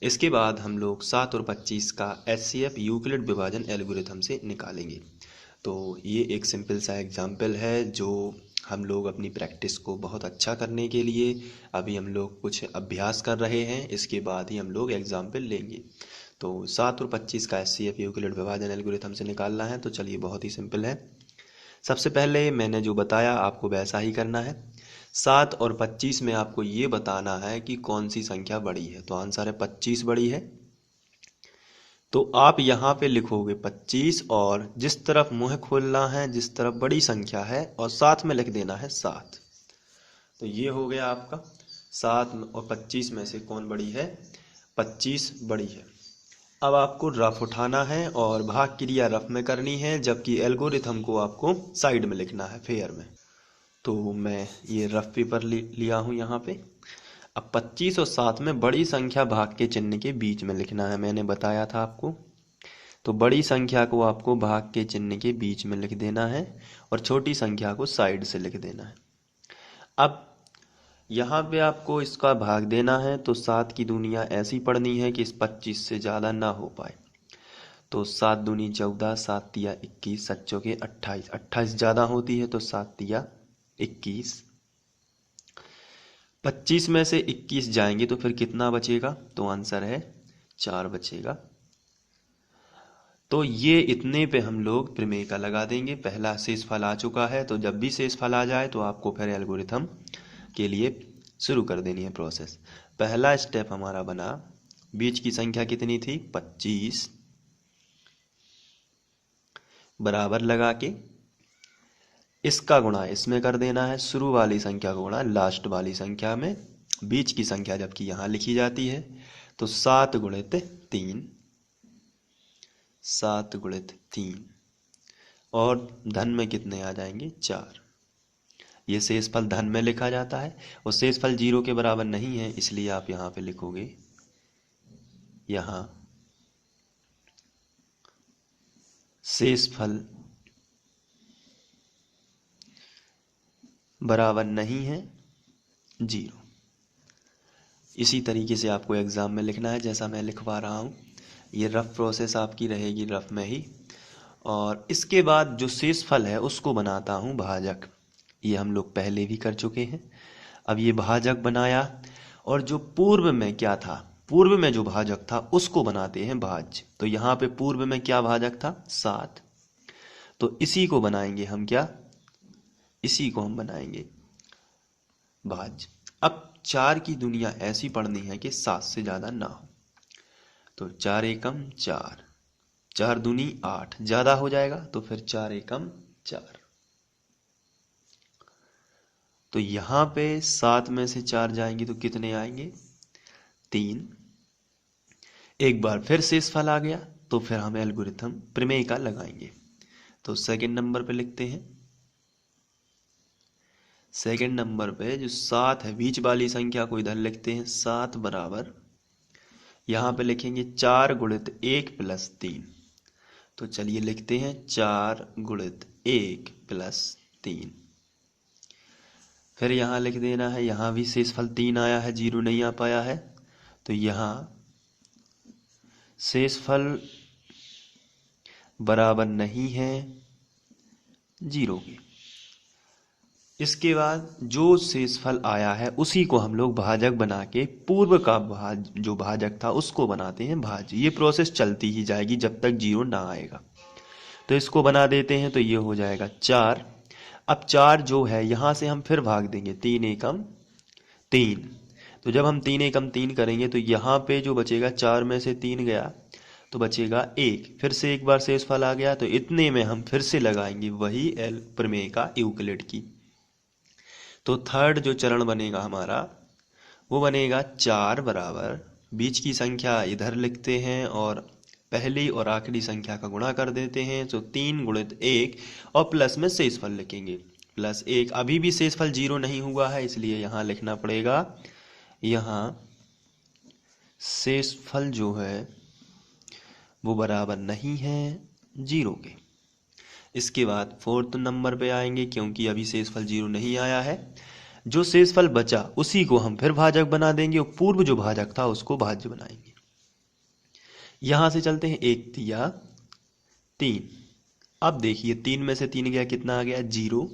इसके बाद हम लोग 7 और 25 का HCF यूक्लिड विभाजन एल्गोरिथम से निकालेंगे। तो ये एक सिंपल सा एग्जाम्पल है जो हम लोग अपनी प्रैक्टिस को बहुत अच्छा करने के लिए अभी हम लोग कुछ अभ्यास कर रहे हैं, इसके बाद ही हम लोग एग्जाम्पल लेंगे। तो 7 और 25 का HCF यूक्लिड विभाजन एल्गोरिथम से निकालना है, तो चलिए बहुत ही सिंपल है। सबसे पहले मैंने जो बताया आपको वैसा ही करना है। 7 और 25 में आपको ये बताना है कि कौन सी संख्या बड़ी है, तो आंसर है 25 बड़ी है। तो आप यहाँ पे लिखोगे 25 और जिस तरफ मुंह खोलना है, जिस तरफ बड़ी संख्या है, और साथ में लिख देना है 7। तो ये हो गया आपका 7 और 25 में से कौन बड़ी है, 25 बड़ी है। अब आपको रफ उठाना है और भाग क्रिया रफ में करनी है, जबकि एल्गोरिथम को आपको साइड में लिखना है, फेयर में। तो मैं ये रफ पेपर लिया हूँ यहाँ पे। अब 25 और 7 में बड़ी संख्या भाग के चिन्ह के बीच में लिखना है, मैंने बताया था आपको। तो बड़ी संख्या को आपको भाग के चिन्ह के बीच में लिख देना है और छोटी संख्या को साइड से लिख देना है। अब यहाँ पे आपको इसका भाग देना है, तो 7 की दुनिया ऐसी पढ़नी है कि इस 25 से ज़्यादा ना हो पाए। तो 7 दूनी 14, 7 तिया 21, 7 चौके 28, 28 ज़्यादा होती है तो 7 तिया 21। 25 में से 21 जाएंगे तो फिर कितना बचेगा, तो आंसर है 4 बचेगा। तो ये इतने पे हम लोग प्रमेय का लगा देंगे। पहला शेषफल आ चुका है, तो जब भी शेषफल आ जाए तो आपको फिर एल्गोरिथम के लिए शुरू कर देनी है प्रोसेस। पहला स्टेप हमारा बना, बीच की संख्या कितनी थी 25, बराबर लगा के इसका गुणा इसमें कर देना है, शुरू वाली संख्या को गुणा लास्ट वाली संख्या में। बीच की संख्या जबकि यहाँ लिखी जाती है, तो 7 गुणित 3, 7 गुणित 3, और धन में कितने आ जाएंगे 4। ये शेषफल धन में लिखा जाता है और शेषफल 0 के बराबर नहीं है, इसलिए आप यहाँ पे लिखोगे, यहाँ शेषफल बराबर नहीं है 0। इसी तरीके से आपको एग्जाम में लिखना है जैसा मैं लिखवा रहा हूँ। ये रफ प्रोसेस आपकी रहेगी, रफ में ही। और इसके बाद जो शेषफल है उसको बनाता हूँ भाजक। ये हम लोग पहले भी कर चुके हैं। अब ये भाजक बनाया, और जो पूर्व में क्या था, पूर्व में जो भाजक था उसको बनाते हैं भाज्य। तो यहाँ पे पूर्व में क्या भाजक था 7, तो इसी को बनाएंगे हम क्या, इसी को हम बनाएंगे भाज्य। अब 4 की दुनिया ऐसी पढ़नी है कि 7 से ज्यादा ना हो। तो 4 एकम 4, 4 दूनी 8, ज्यादा हो जाएगा तो फिर 4 एकम 4। तो यहाँ पे 7 में से 4 जाएंगे तो कितने आएंगे 3। एक बार फिर शेषफल आ गया, तो फिर हम एल्गोरिथम प्रमेय का लगाएंगे। तो सेकंड नंबर पे लिखते हैं, सेकंड नंबर पे जो 7 है बीच वाली संख्या को इधर लिखते हैं, 7 बराबर यहाँ पे लिखेंगे 4 गुणित 1 प्लस 3। तो चलिए लिखते हैं 4 गुणित 1 प्लस 3। फिर यहाँ लिख देना है, यहाँ भी शेषफल 3 आया है, 0 नहीं आ पाया है, तो यहाँ शेषफल बराबर नहीं है 0 के। इसके बाद जो शेषफल आया है उसी को हम लोग भाजक बना के पूर्व का जो भाजक था उसको बनाते हैं भाज्य। ये प्रोसेस चलती ही जाएगी जब तक 0 ना आएगा। तो इसको बना देते हैं, तो ये हो जाएगा 4। अब 4 जो है यहाँ से हम फिर भाग देंगे, 3 एकम 3। तो जब हम 3 एकम 3 करेंगे तो यहाँ पे जो बचेगा, 4 में से 3 गया तो बचेगा 1। फिर से एक बार शेषफल आ गया, तो इतने में हम फिर से लगाएंगे वही प्रमेय का यूक्लिड की। तो थर्ड जो चरण बनेगा हमारा वो बनेगा 4 बराबर, बीच की संख्या इधर लिखते हैं और पहली और आखिरी संख्या का गुणा कर देते हैं, तो 3 गुणित 1 और प्लस में शेषफल लिखेंगे प्लस 1। अभी भी शेषफल 0 नहीं हुआ है, इसलिए यहाँ लिखना पड़ेगा, यहाँ शेषफल जो है वो बराबर नहीं है 0 के। इसके बाद फोर्थ नंबर पे आएंगे, क्योंकि अभी शेषफल 0 नहीं आया है। जो शेषफल बचा उसी को हम फिर भाजक बना देंगे और पूर्व जो भाजक था उसको भाज्य बनाएंगे। यहाँ से चलते हैं, 1 तिया 3। अब देखिए 3 में से 3 गया, कितना आ गया, 0।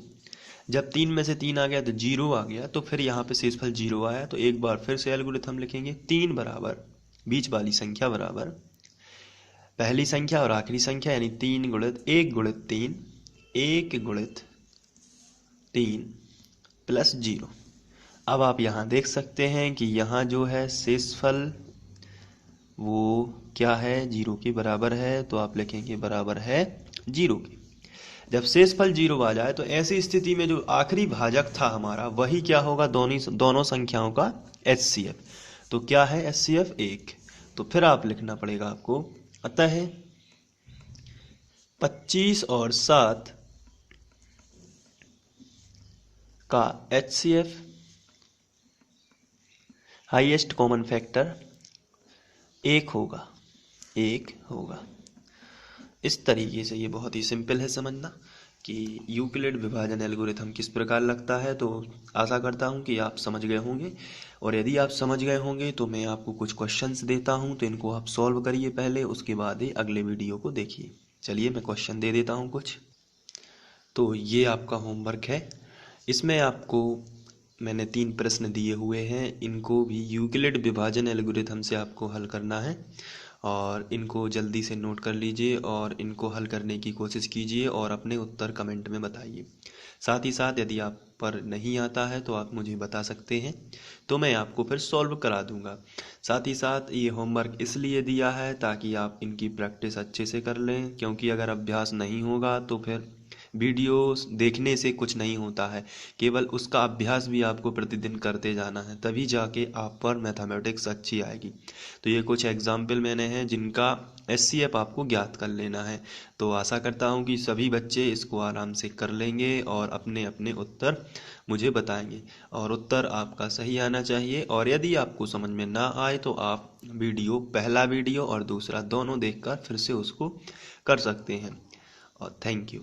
जब 3 में से 3 आ गया तो 0 आ गया, तो फिर यहाँ पे शेषफल 0 आया। तो एक बार फिर से एल्गोरिथम लिखेंगे, 3 बराबर बीच वाली संख्या बराबर पहली संख्या और आखिरी संख्या, यानी 3 गुणित 1 गुणित 3, 1 गुणित 3 प्लस 0। अब आप यहाँ देख सकते हैं कि यहाँ जो है शेषफल वो क्या है, 0 के बराबर है। तो आप लिखेंगे बराबर है 0 के। जब शेषफल 0 आ जाए तो ऐसी स्थिति में जो आखिरी भाजक था हमारा वही क्या होगा, दोनों संख्याओं का HCF। तो क्या है HCF, 1। तो फिर आप लिखना पड़ेगा आपको, अतः 25 और 7 का HCF हाईएस्ट कॉमन फैक्टर 1 होगा, 1 होगा। इस तरीके से ये बहुत ही सिंपल है समझना कि यूक्लिड विभाजन एल्गोरिथम किस प्रकार लगता है। तो आशा करता हूँ कि आप समझ गए होंगे, और यदि आप समझ गए होंगे तो मैं आपको कुछ क्वेश्चंस देता हूँ, तो इनको आप सॉल्व करिए पहले, उसके बाद ही अगले वीडियो को देखिए। चलिए मैं क्वेश्चन दे देता हूँ कुछ। तो ये आपका होमवर्क है, इसमें आपको मैंने 3 प्रश्न दिए हुए हैं, इनको भी यूक्लिड विभाजन एल्गोरिथम से आपको हल करना है, और इनको जल्दी से नोट कर लीजिए और इनको हल करने की कोशिश कीजिए और अपने उत्तर कमेंट में बताइए। साथ ही साथ यदि आप पर नहीं आता है तो आप मुझे बता सकते हैं, तो मैं आपको फिर सॉल्व करा दूंगा। साथ ही साथ ये होमवर्क इसलिए दिया है ताकि आप इनकी प्रैक्टिस अच्छे से कर लें, क्योंकि अगर अभ्यास नहीं होगा तो फिर वीडियोस देखने से कुछ नहीं होता है, केवल उसका अभ्यास भी आपको प्रतिदिन करते जाना है, तभी जाके आप पर मैथमेटिक्स अच्छी आएगी। तो ये कुछ एग्जाम्पल मैंने हैं जिनका HCF आपको ज्ञात कर लेना है। तो आशा करता हूँ कि सभी बच्चे इसको आराम से कर लेंगे और अपने अपने उत्तर मुझे बताएंगे, और उत्तर आपका सही आना चाहिए। और यदि आपको समझ में ना आए तो आप पहला वीडियो और दूसरा दोनों देखकर फिर से उसको कर सकते हैं। और थैंक यू।